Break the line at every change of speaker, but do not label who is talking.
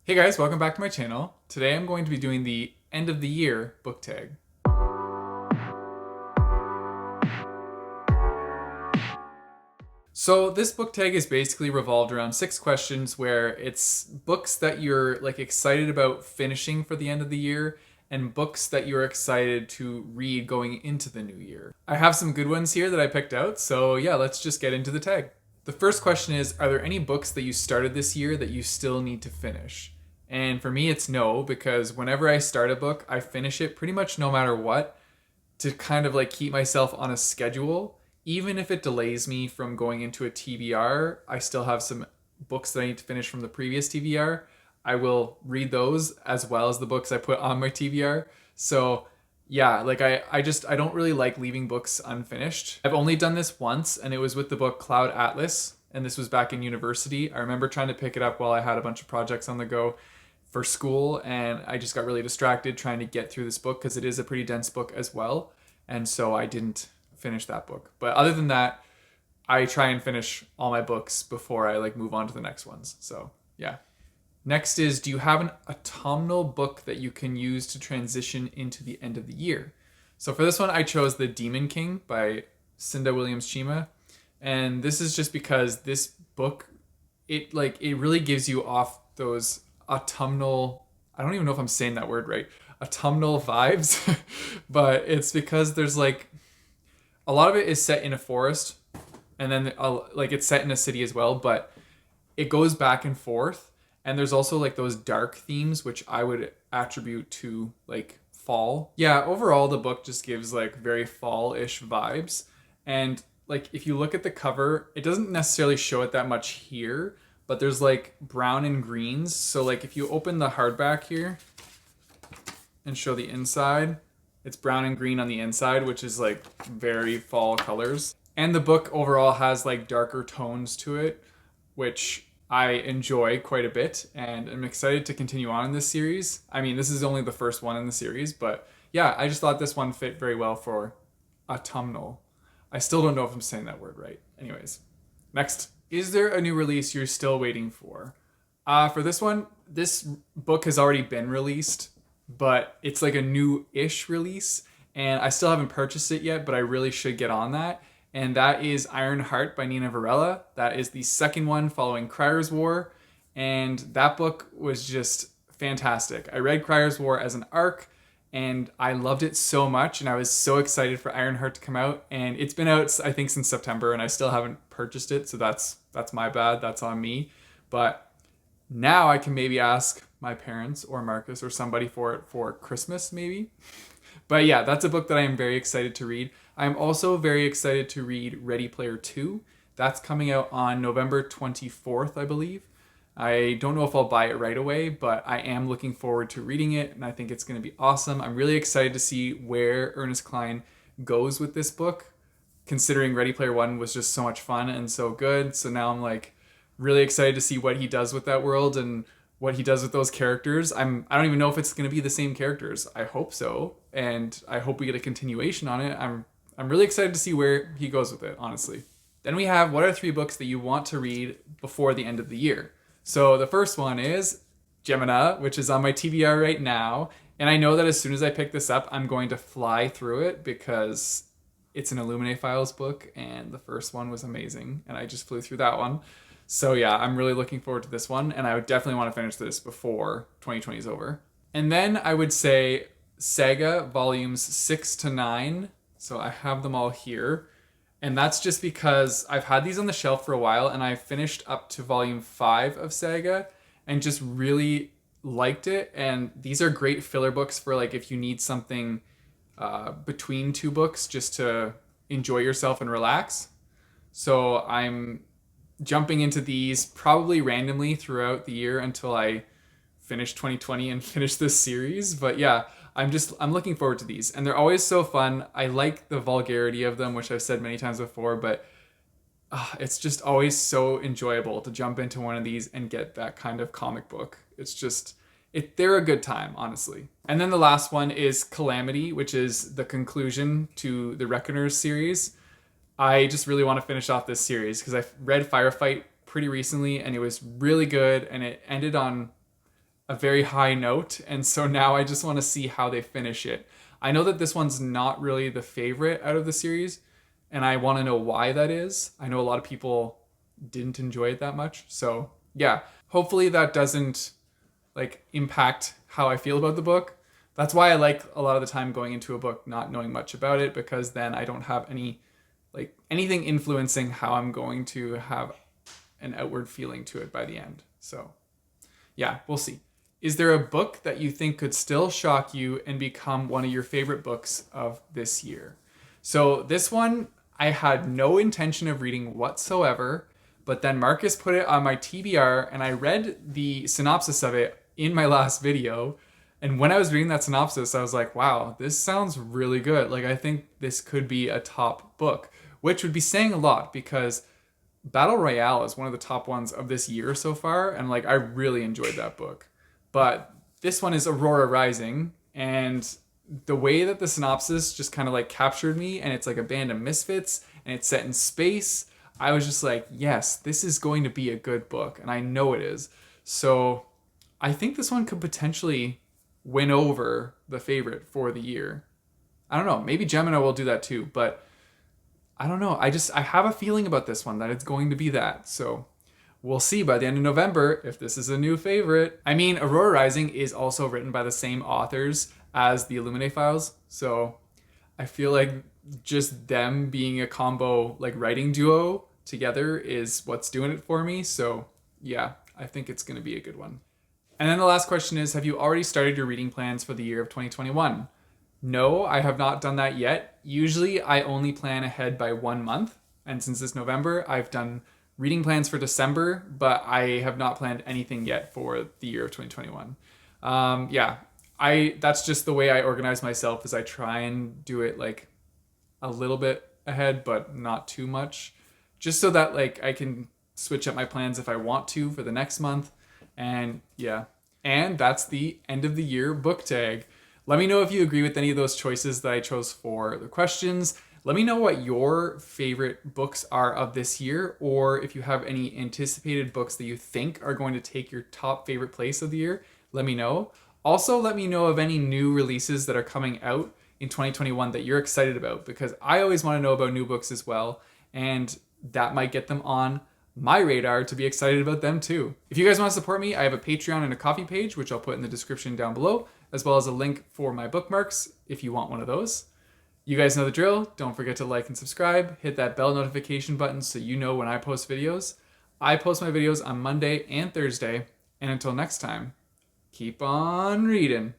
Hey guys, welcome back to my channel. Today I'm going to be doing the end of the year book tag. So this book tag is basically revolved around 6 questions where it's books that you're like excited about finishing for the end of the year and books that you're excited to read going into the new year. I have some good ones here that I picked out, so yeah, let's just get into the tag. The first question is, are there any books that you started this year that you still need to finish? And for me, it's no, because whenever I start a book, I finish it pretty much no matter what to kind of like keep myself on a schedule. Even if it delays me from going into a TBR, I still have some books that I need to finish from the previous TBR. I will read those as well as the books I put on my TBR. So yeah, like I don't really like leaving books unfinished. I've only done this once, and it was with the book Cloud Atlas, and this was back in university. I remember trying to pick it up while I had a bunch of projects on the go for school, and I just got really distracted trying to get through this book because it is a pretty dense book as well, and so I didn't finish that book. But other than that, I try and finish all my books before I like move on to the next ones. So yeah. Next is, do you have an autumnal book that you can use to transition into the end of the year? So for this one, I chose The Demon King by Cinda Williams Chima. And this is just because this book, it really gives you off those autumnal, I don't even know if I'm saying that word right, autumnal vibes. But it's because there's like, a lot of it is set in a forest, and then like it's set in a city as well, but it goes back and forth. And there's also like those dark themes, which I would attribute to like fall. Yeah, overall, the book just gives like very fall-ish vibes. And like if you look at the cover, it doesn't necessarily show it that much here, but there's like brown and greens. So like if you open the hardback here and show the inside, it's brown and green on the inside, which is like very fall colors. And the book overall has like darker tones to it, which I enjoy quite a bit, and I'm excited to continue on in this series. I mean, this is only the first one in the series, but yeah, I just thought this one fit very well for autumnal. I still don't know if I'm saying that word right. Anyways, next. Is there a new release you're still waiting for? For this one, this book has already been released, but it's like a new-ish release, and I still haven't purchased it yet, but I really should get on that. And that is Iron Heart by Nina Varela. That is the second one following Cryer's War, and that book was just fantastic. I read Cryer's War as an arc, and I loved it so much, and I was so excited for Ironheart to come out. And it's been out, I think, since September, and I still haven't purchased it, so that's my bad. That's on me. But now I can maybe ask my parents or Marcus or somebody for it for Christmas, maybe. But yeah, that's a book that I am very excited to read. I'm also very excited to read Ready Player 2. That's coming out on November 24th, I believe. I don't know if I'll buy it right away, but I am looking forward to reading it, and I think it's going to be awesome. I'm really excited to see where Ernest Cline goes with this book, considering Ready Player One was just so much fun and so good. So now I'm like really excited to see what he does with that world and what he does with those characters. I don't even know if it's going to be the same characters. I hope so, and I hope we get a continuation on it. I'm really excited to see where he goes with it, honestly. Then we have, what are 3 books that you want to read before the end of the year? So the first one is Gemina, which is on my TBR right now. And I know that as soon as I pick this up, I'm going to fly through it because it's an Illuminae Files book, and the first one was amazing, and I just flew through that one. So yeah, I'm really looking forward to this one, and I would definitely want to finish this before 2020 is over. And then I would say Saga volumes 6 to 9. So I have them all here. And that's just because I've had these on the shelf for a while, and I finished up to volume 5 of Saga and just really liked it. And these are great filler books for like if you need something between 2 books just to enjoy yourself and relax. So I'm jumping into these probably randomly throughout the year until I finish 2020 and finish this series. But yeah, I'm looking forward to these, and they're always so fun. I like the vulgarity of them, which I've said many times before, but it's just always so enjoyable to jump into one of these and get that kind of comic book. It's just they're a good time, honestly. And then the last one is Calamity, which is the conclusion to the Reckoners series. I just really want to finish off this series because I read Firefight pretty recently, and it was really good, and it ended on a very high note, and so now I just want to see how they finish it. I know that this one's not really the favorite out of the series, and I want to know why that is. I know a lot of people didn't enjoy it that much, so yeah, hopefully that doesn't like impact how I feel about the book. That's why I like a lot of the time going into a book not knowing much about it, because then I don't have anything influencing how I'm going to have an outward feeling to it by the end. So yeah, we'll see. Is there a book that you think could still shock you and become one of your favorite books of this year? So this one I had no intention of reading whatsoever, but then Marcus put it on my TBR and I read the synopsis of it in my last video. And when I was reading that synopsis, I was like, wow, this sounds really good. Like, I think this could be a top book, which would be saying a lot because Battle Royale is one of the top ones of this year so far. And like, I really enjoyed that book. But this one is Aurora Rising. And the way that the synopsis just kind of like captured me, and it's like a band of misfits and it's set in space, I was just like, yes, this is going to be a good book. And I know it is. So I think this one could potentially win over the favorite for the year. I don't know. Maybe Gemini will do that too, but I don't know. I have a feeling about this one that it's going to be that. So we'll see by the end of November if this is a new favorite. I mean, Aurora Rising is also written by the same authors as the Illuminae Files. So I feel like just them being a combo like writing duo together is what's doing it for me. So yeah, I think it's going to be a good one. And then the last question is, have you already started your reading plans for the year of 2021? No, I have not done that yet. Usually I only plan ahead by 1 month. And since it's November, I've done reading plans for December, but I have not planned anything yet for the year of 2021. Yeah, that's just the way I organize myself, is I try and do it like a little bit ahead, but not too much. Just so that like I can switch up my plans if I want to for the next month. And yeah, and that's the end of the year book tag. Let me know if you agree with any of those choices that I chose for the questions. Let me know what your favorite books are of this year, or if you have any anticipated books that you think are going to take your top favorite place of the year. Let me know. Also, let me know of any new releases that are coming out in 2021 that you're excited about, because I always want to know about new books as well, and that might get them on my radar to be excited about them too. If you guys want to support me, I have a Patreon and a Ko-fi page, which I'll put in the description down below, as well as a link for my bookmarks if you want one of those. You guys know the drill. Don't forget to like and subscribe. Hit that bell notification button so you know when I post videos. I post my videos on Monday and Thursday. And until next time, keep on reading.